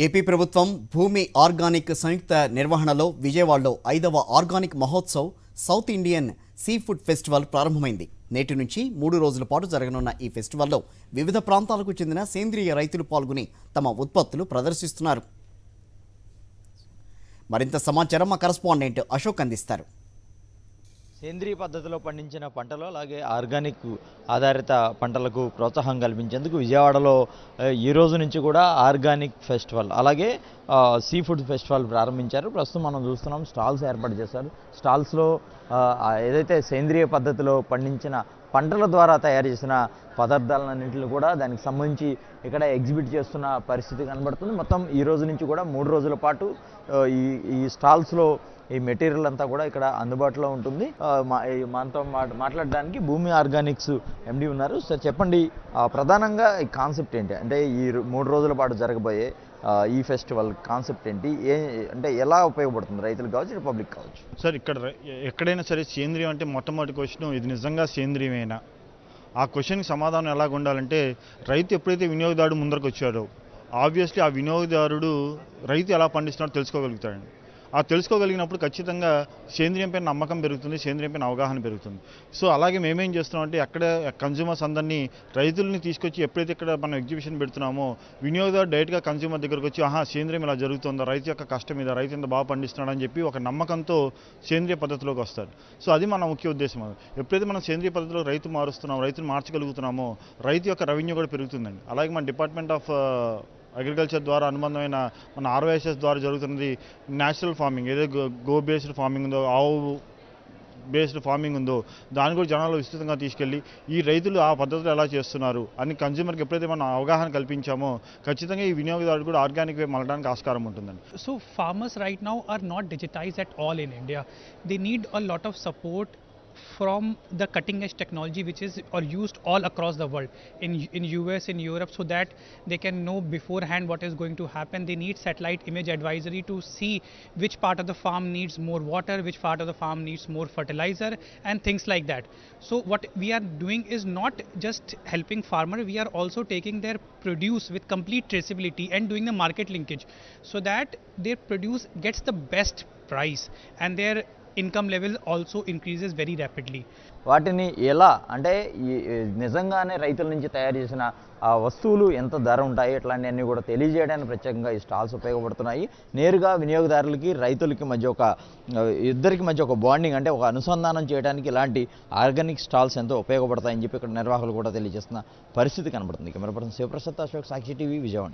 AP ప్రభుత్వం భూమి organic సంయుక్త నిర్వహణలో విజయవాడలో 5వ organic Mahotsav south Indian sea food festival ప్రారంభమైంది. నేటి నుంచి 3 రోజుల పాటు జరగనున్న ఈ ఫెస్టివల్లో వివిధ ప్రాంతాలకు చెందిన సేంద్రియ రైతులు పాల్గొని తమ ఉత్పత్తులు ప్రదర్శిస్తున్నారు. మరింత సమాచారం మా కరెస్పాండెంట్ అశోక్ అందిస్తారు. సేంద్రీయ పద్ధతిలో పండించిన పంటలు అలాగే ఆర్గానిక్ ఆధారిత పంటలకు ప్రోత్సాహం కల్పించేందుకు విజయవాడలో ఈ రోజు నుంచి కూడా ఆర్గానిక్ ఫెస్టివల్ అలాగే సీ ఫుడ్ ఫెస్టివల్ ప్రారంభించారు. ప్రస్తుతం మనం చూస్తున్నాం స్టాల్స్ ఏర్పాటు చేశారు. స్టాల్స్లో ఏదైతే సేంద్రియ పద్ధతిలో పండించిన పంటల ద్వారా తయారు చేసిన పదార్థాలన్నింటిని కూడా దానికి సంబంధించి ఇక్కడ ఎగ్జిబిట్ చేస్తున్న పరిస్థితి కనబడుతుంది. మొత్తం ఈ రోజు నుంచి కూడా 3 రోజుల పాటు ఈ స్టాల్స్లో ఈ మెటీరియల్ అంతా కూడా ఇక్కడ అందుబాటులో ఉంటుంది. మనతో మాట్లాడడానికి భూమి ఆర్గానిక్స్ ఎండి ఉన్నారు. సార్ చెప్పండి, ప్రధానంగా ఈ కాన్సెప్ట్ ఏంటి, అంటే ఈ 3 రోజుల పాటు జరగబోయే ఈ ఫెస్టివల్ కాన్సెప్ట్ ఏంటి, అంటే ఎలా ఉపయోగపడుతుంది రైతులు కావచ్చు పబ్లిక్ కావచ్చు? సార్ ఇక్కడ ఎక్కడైనా సరే సేంద్రియం అంటే మొట్టమొదటి క్వశ్చన్ ఇది నిజంగా సేంద్రియమేనా? ఆ క్వశ్చన్కి సమాధానం ఎలాగ ఉండాలంటే రైతు ఎప్పుడైతే వినియోగదారుడు ముందరకు వచ్చాడో ఆబ్వియస్లీ ఆ వినియోగదారుడు రైతు ఎలా పండిస్తున్నాడో తెలుసుకోగలుగుతాడండి. ఆ తెలుసుకోగలిగినప్పుడు ఖచ్చితంగా సేంద్రియంపై నమ్మకం పెరుగుతుంది, సేంద్రియంపై అవగాహన పెరుగుతుంది. సో అలాగే మేమేం చేస్తున్నామంటే అక్కడ కన్జ్యూమర్స్ అందరినీ రైతుల్ని తీసుకొచ్చి ఎప్పుడైతే ఇక్కడ మనం ఎగ్జిబిషన్ పెడుతున్నామో వినియోగదారు డైరెక్ట్గా కన్జ్యూమర్ దగ్గరకు వచ్చి సేంద్రియం ఇలా జరుగుతుందా, రైతు యొక్క కష్టం మీద, రైతు ఎంత బాగా పండిస్తున్నాడు అని చెప్పి ఒక నమ్మకంతో సేంద్రియ పద్ధతిలోకి వస్తారు. సో అది మన ముఖ్య ఉద్దేశం. ఎప్పుడైతే మనం సేంద్రియ పద్ధతిలో రైతును మార్చగలుగుతున్నామో రైతు యొక్క రెవెన్యూ కూడా పెరుగుతుందండి. అలాగే మన డిపార్ట్మెంట్ ఆఫ్ అగ్రికల్చర్ ద్వారా అనుబంధమైన మన ఆర్వైఎస్ఎస్ ద్వారా జరుగుతున్నది న్యాచురల్ ఫార్మింగ్, ఏదైతే గో బేస్డ్ ఫార్మింగ్ ఉందో, ఆవు బేస్డ్ ఫార్మింగ్ ఉందో దాన్ని కూడా జనాల్లో విస్తృతంగా తీసుకెళ్ళి ఈ రైతులు ఆ పద్ధతులు ఎలా చేస్తున్నారు అని కన్జ్యూమర్కి ఎప్పుడైతే మనం అవగాహన కల్పించామో ఖచ్చితంగా ఈ వినియోగదారుడు కూడా ఆర్గానిక్ వైపు మళ్ళడానికి ఆస్కారం ఉంటుందండి. So farmers right now are not digitized at all in India. They need a lot of support from the cutting edge technology which is or used all across the world in US, in Europe, so that they can know beforehand what is going to happen. They need satellite image advisory to see which part of the farm needs more water, which part of the farm needs more fertilizer and things like that. So what we are doing is not just helping farmer, we are also taking their produce with complete traceability and doing the market linkage so that their produce gets the best price and their income level also increases very rapidly. వాటిని ఎలా అంటే నిజంగానే రైతుల నుంచి తయారు చేసిన ఆ వస్తువులు ఎంత ధర ఉంటాయి ఇట్లాంటివన్నీ కూడా తెలియజేయడానికి ప్రత్యేకంగా ఈ స్టాల్స్ ఉపయోగపడుతున్నాయి. నేరుగా వినియోగదారులకి రైతులకి మధ్య ఇద్దరికి మధ్య ఒక బాండింగ్, అంటే ఒక అనుసంధానం చేయడానికి ఇలాంటి ఆర్గానిక్ స్టాల్స్ ఎంతో ఉపయోగపడతాయని చెప్పి ఇక్కడ నిర్వాహకులు కూడా తెలియజేస్తున్న పరిస్థితి కనబడుతుంది. కెమెరా పర్సన్ శివప్రసాద్, అశోక్, సాక్షి టీవీ, విజయవాడ.